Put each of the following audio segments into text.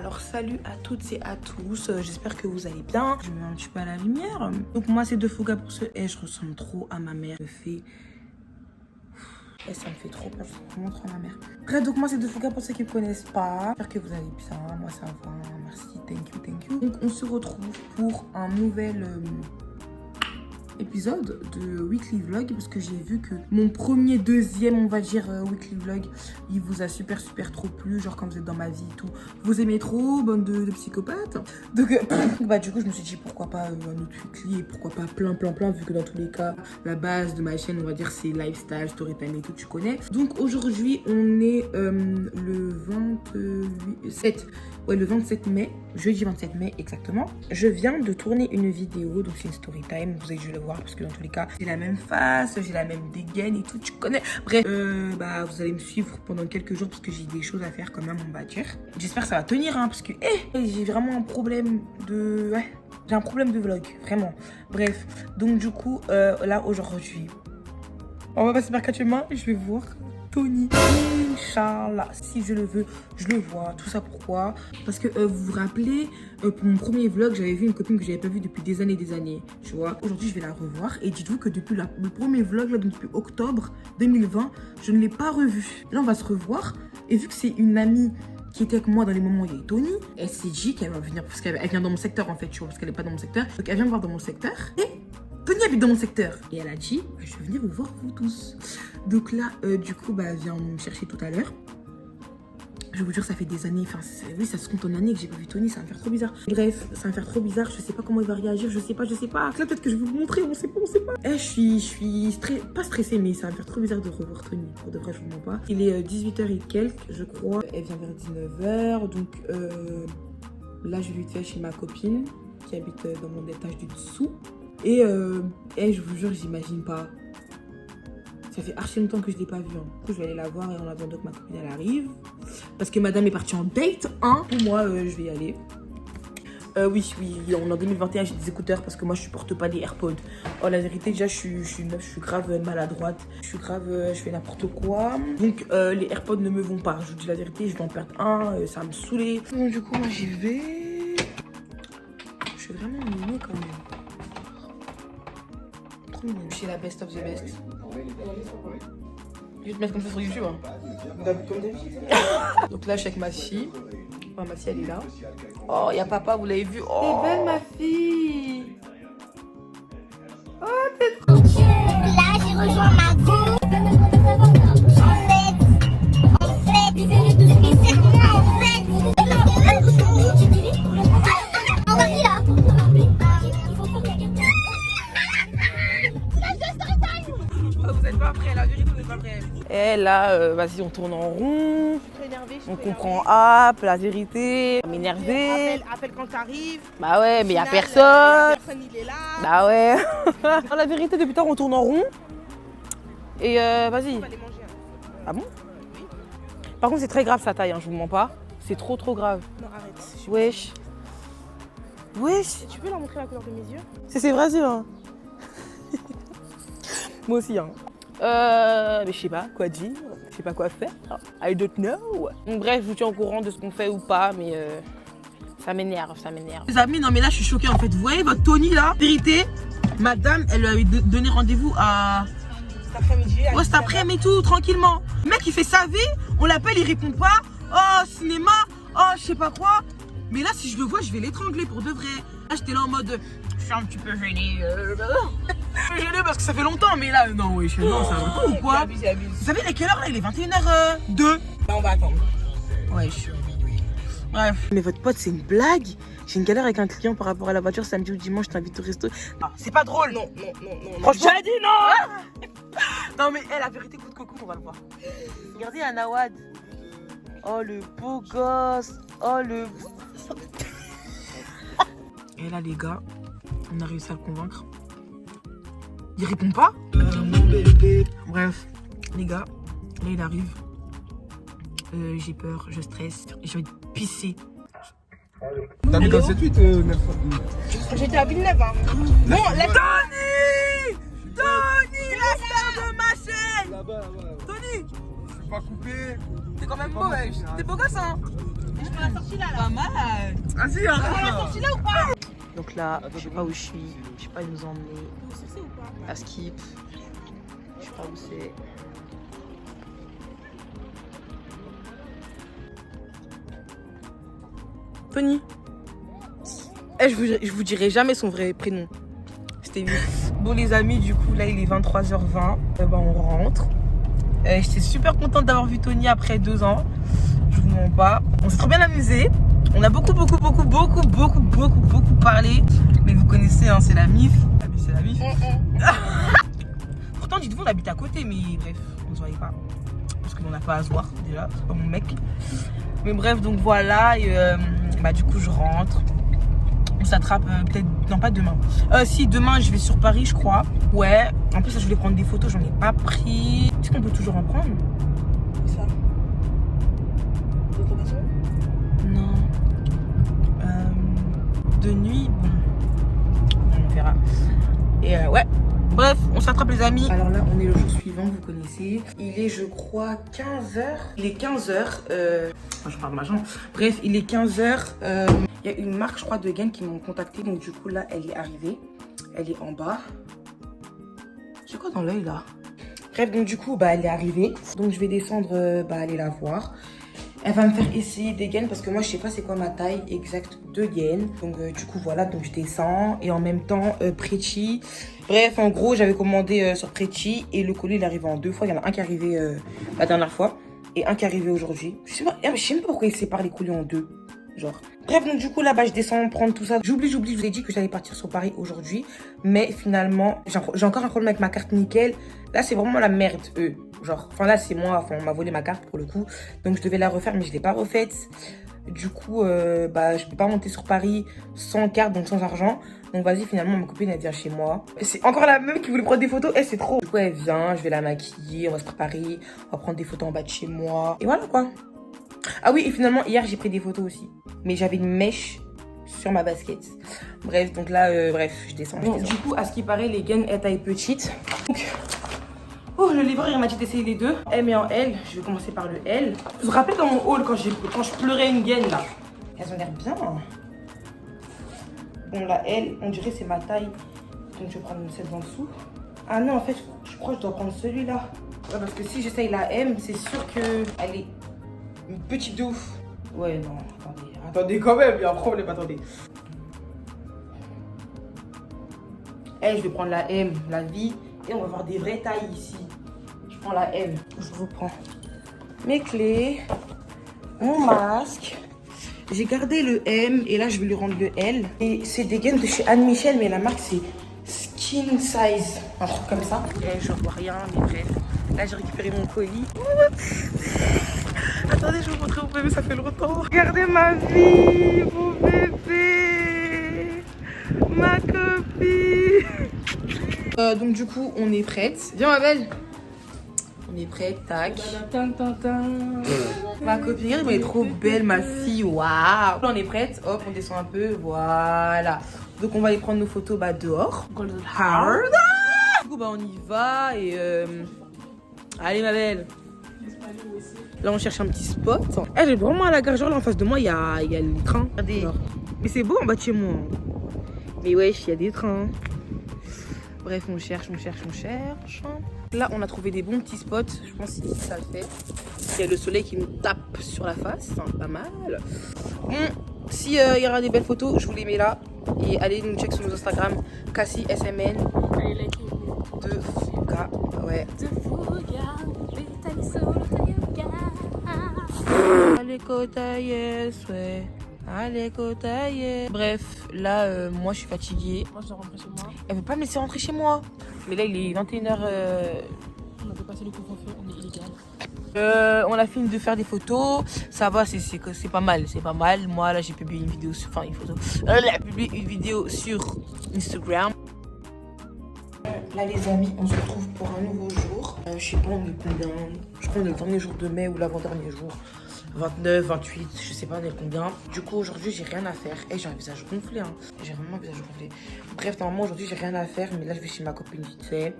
Alors salut à toutes et à tous, j'espère que vous allez bien. Je me mets un petit peu à la lumière. Donc moi c'est Defouga pour ce et je ressemble trop à ma mère. Ça me fait trop peur, je vous montre à ma mère. Bref, donc moi c'est Defouga pour ceux qui ne me connaissent pas. J'espère que vous allez bien, moi ça va, merci, thank you. Donc on se retrouve pour un nouvel épisode de Weekly Vlog parce que j'ai vu que mon deuxième on va dire Weekly Vlog il vous a super trop plu, genre quand vous êtes dans ma vie et tout, vous aimez trop, bande de psychopathes. Donc du coup je me suis dit pourquoi pas un autre Weekly et pourquoi pas plein vu que dans tous les cas la base de ma chaîne on va dire c'est lifestyle, storytime et tout, tu connais. Donc aujourd'hui on est le 27 mai, jeudi 27 mai exactement. Je viens de tourner une vidéo, donc c'est une story time, vous avez dû le voir parce que dans tous les cas j'ai la même face, j'ai la même dégaine et tout, tu connais. Bref, vous allez me suivre pendant quelques jours parce que j'ai des choses à faire quand même on va dire. J'espère que ça va tenir parce que j'ai vraiment un problème de... j'ai un problème de vlog, vraiment. Bref, donc du coup là aujourd'hui, on va passer par 4 chemins et je vais voir Tony, Inch'Allah, si je le veux, je le vois. Tout ça pourquoi? Parce que vous vous rappelez, pour mon premier vlog, j'avais vu une copine que j'avais pas vue depuis des années, tu vois. Aujourd'hui, je vais la revoir et dites-vous que depuis le premier vlog, là, donc depuis octobre 2020, je ne l'ai pas revue. Là, on va se revoir et vu que c'est une amie qui était avec moi dans les moments où il y a eu Tony, elle s'est dit qu'elle va venir, parce qu'elle vient dans mon secteur en fait, tu vois, parce qu'elle n'est pas dans mon secteur. Donc elle vient me voir dans mon secteur et Tony habite dans mon secteur. Et elle a dit, je vais venir vous voir vous tous. Donc là, du coup, elle vient me chercher tout à l'heure. Je vous jure, ça fait des années, oui, ça se compte en années que j'ai pas vu Tony, ça va me faire trop bizarre. Bref, ça va me faire trop bizarre, je sais pas comment il va réagir, je sais pas. Là, peut-être que je vais vous montrer, on sait pas. Je suis pas stressée, mais ça va me faire trop bizarre de revoir Tony. Pour de vrai, je vous mens pas. Il est 18h et quelques, je crois. Elle vient vers 19h, donc là, je lui fais chez ma copine qui habite dans mon étage du dessous. Et je vous jure, j'imagine pas. Ça fait archi longtemps que je l'ai pas vue. Du coup, je vais aller la voir et en attendant que ma copine elle arrive. Parce que madame est partie en date. Pour moi, je vais y aller. Oui, on est en 2021, j'ai des écouteurs parce que moi, je supporte pas les AirPods. Oh, la vérité, déjà, je suis grave maladroite. Je fais n'importe quoi. Donc, les AirPods ne me vont pas. Je vous dis la vérité, je vais en perdre un. Ça va me saouler. Donc, du coup, moi, j'y vais. Je suis vraiment mignonne quand même. Chez la best of the best. Je vais te mettre comme ça sur YouTube. Donc là, je suis avec ma fille. Enfin, ma fille, elle est là. Oh, il y a papa, vous l'avez vu. Oh, t'es belle, ma fille. Oh, t'es trop. Là, j'ai rejoint ma go. Et là, vas-y, on tourne en rond. On comprend la vérité. M'énerver. Appelle quand t'arrives. Bah ouais, mais y a personne. Personne, il est là. Bah ouais. La vérité, depuis tard, on tourne en rond. Et vas-y. On va les manger. Ah bon? Oui. Par contre, c'est très grave sa taille, je vous mens pas. C'est trop grave. Non, arrête. Wesh. Tu peux leur montrer la couleur de mes yeux? C'est vrai, hein. Moi aussi, hein. Mais je sais pas quoi dire, je sais pas quoi faire. I don't know. Donc, bref, je vous tiens au courant de ce qu'on fait ou pas, mais ça m'énerve. Les amis, non mais là je suis choquée en fait. Vous voyez votre Tony là, vérité, madame, elle lui avait donné rendez-vous à... Cet après-midi. Ouais, cet après-midi et tout, tranquillement. Le mec il fait sa vie, on l'appelle, il répond pas. Oh, cinéma, oh, je sais pas quoi. Mais là, si je le vois, je vais l'étrangler pour de vrai. Là, j'étais là en mode, je suis un petit peu gênée. Gênée parce que ça fait longtemps, mais là, non, oui, non, ça va pas ou quoi? Abuse. Vous savez à quelle heure là? Il est 21h02. Là, on va attendre. Ouais, bref. Mais votre pote, c'est une blague? J'ai une galère avec un client par rapport à la voiture samedi ou dimanche, je t'invite au resto. Ah, c'est pas drôle. Non. Franchement, j'ai dit non. Non, mais la vérité, coup de coco, on va le voir. Regardez un Nawad. Oh, le beau gosse. Oh, le... Et là, les gars, on a réussi à le convaincre. Il répond pas. Bref, les gars, là, il arrive. J'ai peur, je stresse, j'ai envie de pisser. T'habites dans le 7-8, J'étais à Villeneuve. Non, la Tony, la star de ma chaîne. Là-bas. Tony, Je suis pas coupé. t'es quand même beau, wesh. T'es beau gosse, hein. Je prends la sortie là. Pas mal. Ah si, Je prends la sortie là ou pas? Donc là, je sais pas où je suis. Je sais pas où nous emmener. C'est ou pas? À Skip. Je sais pas où c'est. Tony. Eh, je vous dirai jamais son vrai prénom. C'était lui. Bon les amis, du coup là il est 23h20. On rentre. J'étais super contente d'avoir vu Tony après 2 ans. Je vous mens pas. On s'est trop bien amusé. On a beaucoup parlé. Mais vous connaissez, hein, c'est la MIF. Ah mais c'est la MIF. Pourtant dites-vous on habite à côté, mais bref, on se voyait pas. Parce qu'on n'a pas à se voir déjà, c'est pas mon mec. Mais bref, donc voilà. Et du coup je rentre. On s'attrape peut-être, non pas demain. Si demain je vais sur Paris je crois. Ouais, en plus je voulais prendre des photos, j'en ai pas pris. Est-ce qu'on peut toujours en prendre? Ça. D'automation? Non. De nuit, bon. On verra. Et ouais. Bref, on s'attrape les amis. Alors là, on est le jour suivant, vous connaissez. Il est, je crois, 15h. Il est 15h. Je parle de ma jambe. Bref, il est 15h. Il y a une marque, je crois, de gaines qui m'ont contacté. Donc du coup, là, elle est arrivée. Elle est en bas. J'ai quoi dans l'œil, là? Bref, donc du coup, elle est arrivée. Donc je vais descendre, aller la voir. Elle va me faire essayer des gaines parce que moi je sais pas c'est quoi ma taille exacte de gaines. Donc du coup voilà, donc je descends et en même temps Pretty. Bref, en gros j'avais commandé sur Pretty et le colis il est arrivé en 2 fois. Il y en a un qui est arrivé la dernière fois et un qui est arrivé aujourd'hui. Je sais même pas pourquoi ils séparent les colis en 2. Genre. Bref, donc du coup là je descends prendre tout ça. J'oublie, je vous ai dit que j'allais partir sur Paris aujourd'hui. Mais finalement, j'ai encore un problème avec ma carte nickel. Là c'est vraiment la merde, eux. Genre, enfin là c'est moi, on m'a volé ma carte pour le coup. Donc je devais la refaire mais je l'ai pas refaite. Du coup, je peux pas monter sur Paris sans carte, donc sans argent. Donc vas-y, finalement ma copine elle vient chez moi. C'est encore la même qui voulait prendre des photos, c'est trop. Du coup elle vient, je vais la maquiller, on va se préparer, on va prendre des photos en bas de chez moi. Et voilà quoi. Ah oui, et finalement hier j'ai pris des photos aussi. Mais j'avais une mèche sur ma basket. Bref, donc là, je descends. Bon, du coup, à ce qui paraît, les gaines est taille petite. Donc, oh, le livreur, il m'a dit d'essayer les deux. M et en L. Je vais commencer par le L. Je me rappelle dans mon haul quand je pleurais une gaine, là. Elles ont l'air bien. Bon, la L, on dirait c'est ma taille. Donc, je vais prendre celle d'en dessous. Ah non, en fait, je crois que je dois prendre celui-là. Ouais, parce que si j'essaye la M, c'est sûr qu'elle est une petite de ouf. Ouais, non, attendez. Attendez quand même, il y a un problème, attendez. Je vais prendre la M, la vie. Et on va avoir des vraies tailles ici. Je prends la M. Je reprends mes clés, mon masque. J'ai gardé le M et là je vais lui rendre le L. Et c'est des gaines de chez Anne Michel, mais la marque c'est Skin Size. Un truc comme ça. Je vois rien, mais bref. Là j'ai récupéré mon colis. Attendez, je vais vous montrer mon bébé, ça fait longtemps. Regardez ma vie, mon bébé. Ma copine. Donc du coup, on est prête. Viens ma belle. On est prête, tac. Ma copine, regarde, elle est trop belle, ma fille. Waouh. On est prête, hop, on descend un peu, voilà. Donc on va aller prendre nos photos dehors. Golden Hard. Du coup, on y va et... Allez ma belle. Là on cherche un petit spot. J'ai vraiment à la gare, genre là en face de moi il y a le train. Regardez. Mais c'est beau en bas de chez moi. Mais wesh, il y a des trains. Bref, on cherche. Là on a trouvé des bons petits spots. Je pense que ça le fait. Il y a le soleil qui nous tape sur la face. Enfin, pas mal. Bon, si il y aura des belles photos, je vous les mets là. Et allez nous check sur nos Instagram. Cassie SMN. Allez, likez. De Fouga. Ouais. Allez Kota, yes, ouais. Allez Kota, yes. Bref, là, moi je suis fatiguée. Moi, je dois rentrer chez moi. Elle veut pas me laisser rentrer chez moi. Mais là, il est 21h. On a dépassé le couvre-feu, on est illégal. On a fini de faire des photos. Ça va, c'est pas mal. C'est pas mal. Moi, là, j'ai publié une vidéo sur... Enfin, une photo. J'ai publié une vidéo sur Instagram. Là les amis, on se retrouve pour un nouveau jour. Je sais pas on est combien. Je crois qu'on est le dernier jour de mai ou l'avant-dernier jour. 29, 28, je sais pas on est combien. Du coup aujourd'hui j'ai rien à faire. J'ai un visage gonflé hein. J'ai vraiment un visage gonflé. Bref normalement aujourd'hui j'ai rien à faire. Mais là je vais chez ma copine vite fait.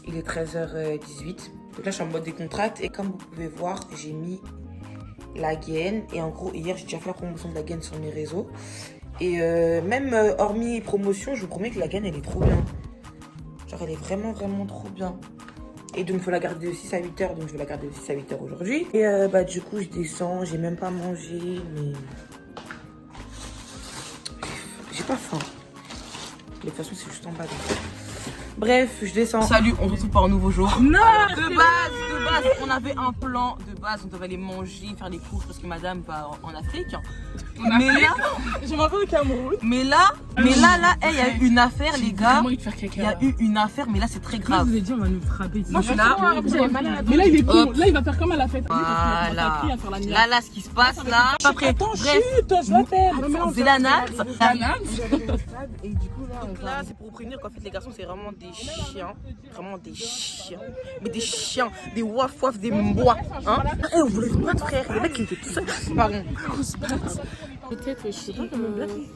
Il est 13h18. Donc là je suis en mode décontracte. Et comme vous pouvez voir j'ai mis la gaine. Et en gros, hier, j'ai déjà fait la promotion de la gaine sur mes réseaux. Et même hormis promotion, je vous promets que la gaine, elle est trop bien. Genre, elle est vraiment, vraiment trop bien. Et donc, il faut la garder de 6 à 8 heures. Donc, je vais la garder de 6 à 8 heures aujourd'hui. Et bah, du coup, je descends. J'ai même pas mangé, mais... J'ai pas faim. De toute façon, c'est juste en bas. Donc... Bref, je descends. Salut, on se retrouve pour un nouveau jour. Non, de base, on avait un plan. De base, on devait aller manger, faire les courses parce que madame va en Afrique. Mais là, Je m'en vais au Cameroun. mais là, il y a eu une affaire, les gars. Comment il te faire caca? Il y a eu une affaire, mais là, c'est très Je grave. vous ai dit, on va nous frapper. Moi, je suis là. Mais là, il est con. Là, il va faire comme à la fête. Voilà. Là, Là, ce qui se passe là. Après, attends, bref, chut, je l'appelle. c'est la natte. Et du coup, là, Donc là, c'est pour vous prévenir qu'en fait, les garçons, c'est vraiment des chiens. Vraiment des chiens. Mais des chiens, des waf-waf, des mbois. Hein? Eh, on voulait pas de frère. Le mec, il était tout seul. Pardon. peut-être, je sais pas comment blaguer.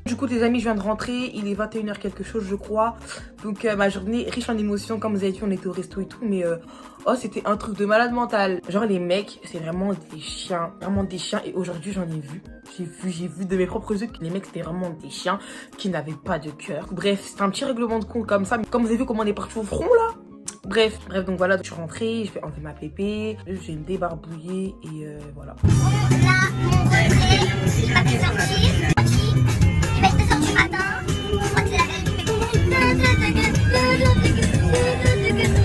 Du coup, les amis, je viens de rentrer. Il est 21h quelque chose, je crois. Donc, ma journée riche en émotions. Comme vous avez dit, on était au resto et tout. Mais, oh, c'était un truc de malade mental. Genre, les mecs, c'est vraiment des chiens. Vraiment des chiens. Et aujourd'hui, j'en ai vu. J'ai vu de mes propres yeux que les mecs, c'était vraiment des chiens qui n'avaient pas de cœur. Bref, c'est un petit règlement de compte comme ça. Mais comme vous avez vu comment on est parti au front, là. Bref, donc voilà, je suis rentrée. Je vais enlever ma pépé. Je vais me débarbouiller. Et voilà. Là, mon reflet, il m'a fait sortir. Il va être 2h du matin. Je crois que c'est la veille. Et là, vu qu'il est 2h, je vais dire, demain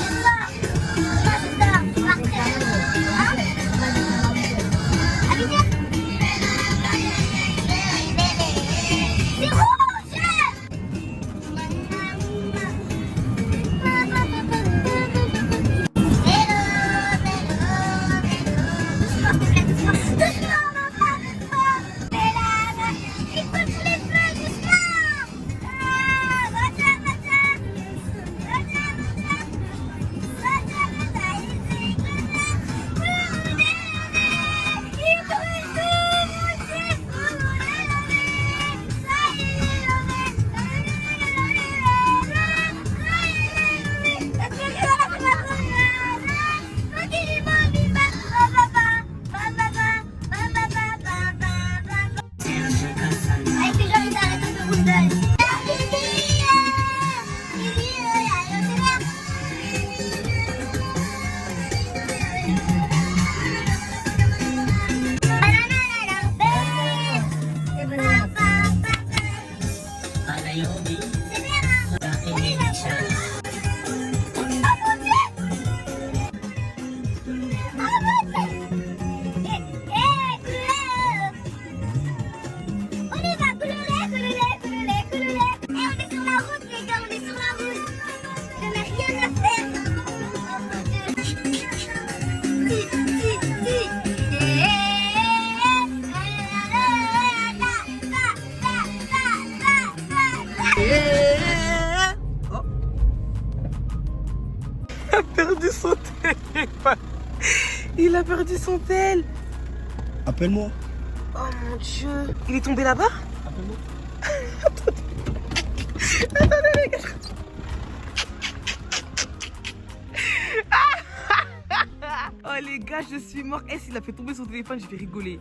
je sors. Je pars très. Hein? À 8h. C'est rouge! Avec les gens, ils arrêtent de rouge d'œil. Perdu son téléphone. Il a perdu son tel. Appelle-moi. Oh mon dieu. Il est tombé là-bas? Appelle-moi. Attendez les gars. Oh les gars, je suis mort. Eh, s'il a fait tomber son téléphone, je vais rigoler.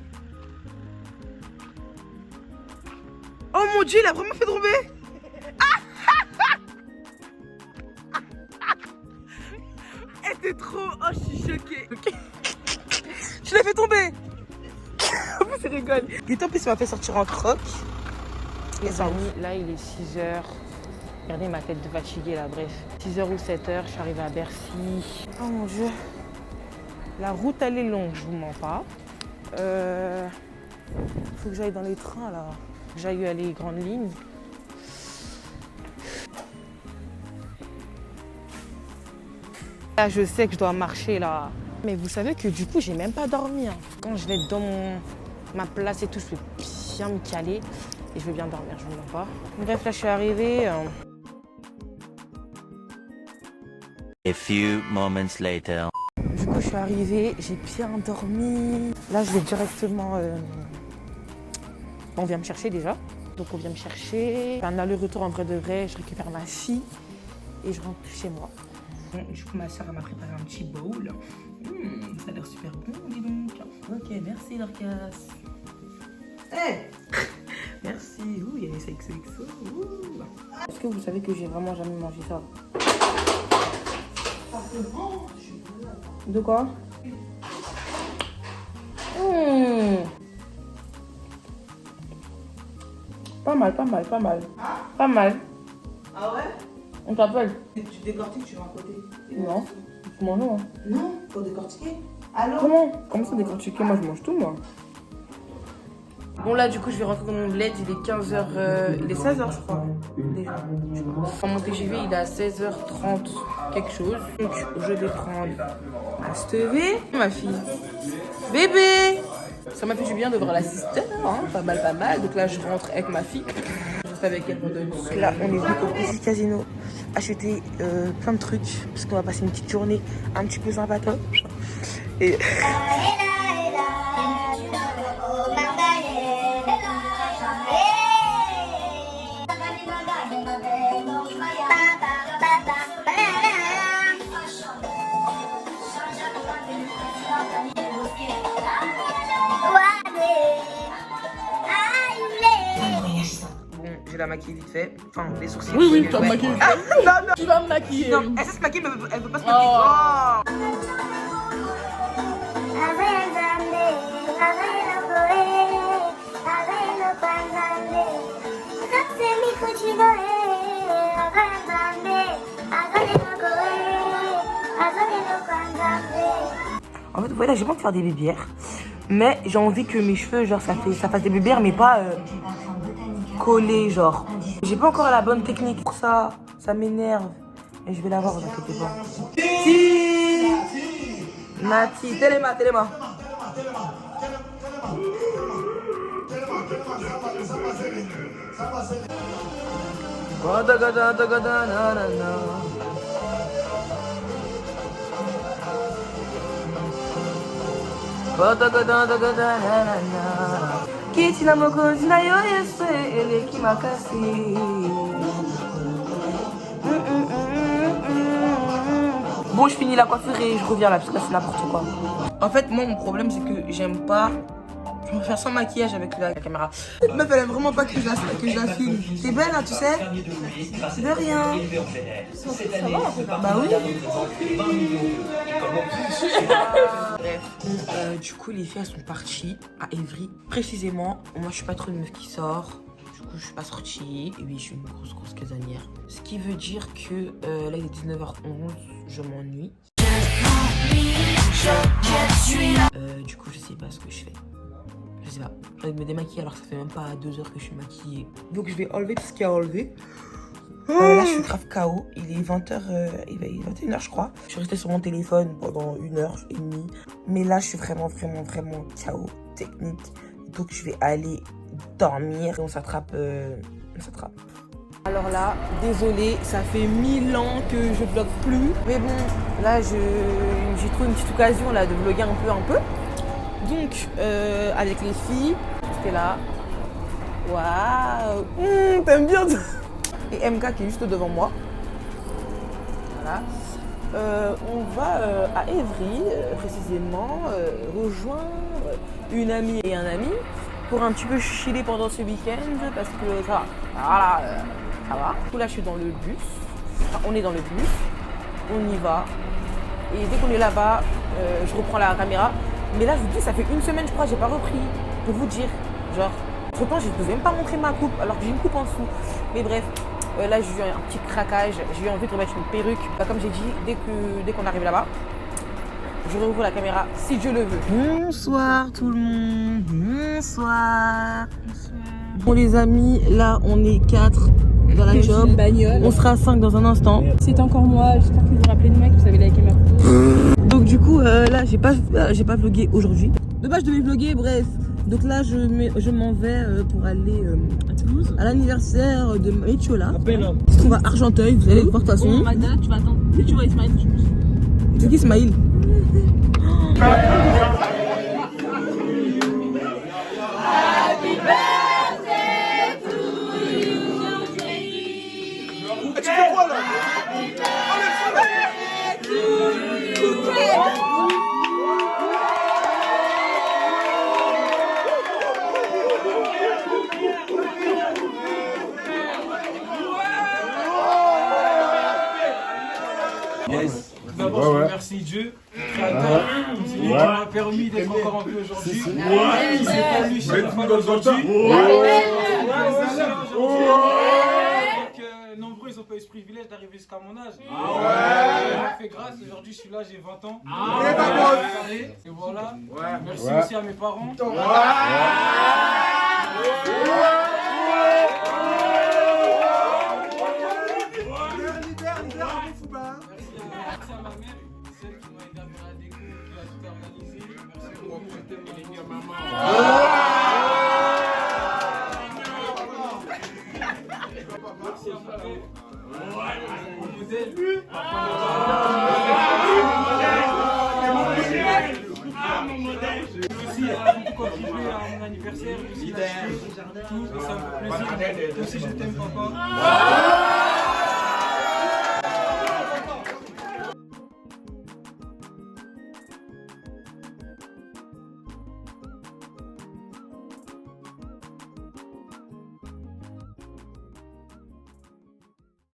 Oh mon dieu, il a vraiment fait tomber. Eh, t'es trop... Oh, je suis choquée. Je l'ai fait tomber. En plus, il rigole. Et en plus, il m'a fait sortir en croc. Les amis, là il est 6h. Regardez ma tête de fatiguée là, bref. 6h ou 7h, je suis arrivée à Bercy. Oh mon dieu. La route elle est longue, je vous mens pas. Faut que j'aille dans les trains là. Faut que j'aille aller grandes lignes. Là je sais que je dois marcher là. Mais vous savez que du coup j'ai même pas dormi. Hein. Quand je vais être dans ma place et tout, je vais bien me caler. Et je vais bien dormir, je ne mens pas. Bref, là je suis arrivée. A few moments later. Du coup, je suis arrivée, j'ai bien dormi. Là, je vais directement... On vient me chercher déjà. Donc, on vient me chercher. Un aller-retour en vrai de vrai. Je récupère ma fille et je rentre chez moi. Bon, du coup, ma soeur m'a préparé un petit bowl. Ça a l'air super bon, dis donc. Ok, merci Dorcas. Hey merci. Ouh, il y a les XOXO. Est-ce que vous savez que j'ai vraiment jamais mangé ça? De quoi? Pas mal, pas mal, pas mal. Pas mal. Ah ouais? On t'appelle? Tu décortiques, tu vas à côté. Non. Moi non. Hein. Non, faut décortiquer. Alors? Comment ça décortiquer? Moi je mange tout moi. Bon là du coup je vais rentrer dans mon bled, il est 15h, il est 16h je crois. Déjà, je crois. Enfin, mon TGV il est à 16h30 quelque chose. Donc je vais prendre ma stevée, ma fille. Bébé! Ça m'a fait du bien de voir la sister, hein, pas mal. Donc là je rentre avec ma fille. Je reste avec elle pendant une heure. Là on est venu au petit casino acheter plein de trucs parce qu'on va passer une petite journée un petit peu sympatoche. Et... Je la maquille vite fait. Enfin, les sourcils. Oui, tu vas me maquiller. Ah, non. Tu vas me maquiller. Non, elle sait se maquiller, mais elle veut pas se maquiller. Oh. En fait, vous voyez là, j'ai pas envie de faire des bébères. Mais j'ai envie que mes cheveux, genre, ça fasse des bébères, mais pas collés, genre. J'ai pas encore la bonne technique pour ça. Ça m'énerve. Et je vais l'avoir, vous inquiétez pas. Nati, téléma. Kitina mokozi na yo yesu eleki makasi. Bon, je finis la coiffure et je reviens là parce que là c'est n'importe quoi. En fait, moi mon problème c'est que j'aime pas. Je préfère sans maquillage avec la caméra. Meuf, elle aime vraiment pas que je la filme. T'es belle là, tu sais? C'est de rien. Ça va en fait. Bah oui. Bref. Du coup, les filles elles sont parties à Évry. Précisément, moi je suis pas trop une meuf qui sort. Du coup, je suis pas sortie. Et oui, je suis une grosse casanière. Ce qui veut dire que là il est 19h11, je m'ennuie. Du coup, je sais pas ce que je fais. Je sais pas, j'ai envie de me démaquiller alors que ça fait même pas 2 heures que je suis maquillée. Donc je vais enlever tout ce qu'il y a à enlever. Là je suis grave KO, il est 20h, il est 21h je crois. Je suis restée sur mon téléphone pendant 1h30. Mais là je suis vraiment KO technique. Donc je vais aller dormir et on s'attrape. Alors là, désolée, ça fait 1000 ans que je vlog plus. Mais bon, là j'ai trouvé une petite occasion là de vlogger un peu. Donc, avec les filles, c'était là. Waouh, t'aimes bien ça. Et MK qui est juste devant moi. Voilà. On va à Évry, précisément, rejoindre une amie et un ami pour un petit peu chiller pendant ce week-end parce que ça va. Voilà, ça va. Du coup, là, je suis dans le bus. Enfin, on est dans le bus. On y va. Et dès qu'on est là-bas, je reprends la caméra. Mais là, je vous dis, ça fait 1 semaine, je crois, j'ai pas repris. Pour vous dire, genre, entre-temps, je ne pouvais même pas montrer ma coupe, alors que j'ai une coupe en dessous. Mais bref, là, j'ai eu un petit craquage. J'ai eu envie de remettre une perruque. Comme j'ai dit, dès qu'on arrive là-bas, je rouvre la caméra, si Dieu le veut. Bonsoir tout le monde. Bonsoir. Bon, les amis, là, on est 4 dans la job. On sera 5 dans un instant. C'est encore moi, j'espère que vous vous rappelez de moi, que vous avez liké ma photo. Donc du coup là j'ai pas vlogué aujourd'hui. De base je devais vlogger, bref. Donc là je m'en vais pour aller à Toulouse à l'anniversaire de Metiola qui se trouve à Argenteuil, vous allez le voir de toute façon. Oh Magda, tu vas attendre. Tu vois Ismaël. C'est qui Ismaël? Yes. D'abord, je remercie Dieu, Créateur, celui qui m'a permis d'être encore en vie aujourd'hui. Si c'est pas lui, je serais pas là aujourd'hui. Nombreux, ils n'ont pas eu ce privilège d'arriver jusqu'à mon âge. Il m'a fait grâce, aujourd'hui je suis là, j'ai 20 ans. Et voilà. Merci aussi à mes parents. Merci à ma mère, celle qui m'a aidé à faire la déco, qui a tout organisé. Merci beaucoup, je t'aime, il est bien maman. Merci à ma mère. Mon modèle. Aussi, elle a beaucoup contribué à mon anniversaire. Aussi, tout, ça me fait plaisir. Aussi, je t'aime, papa.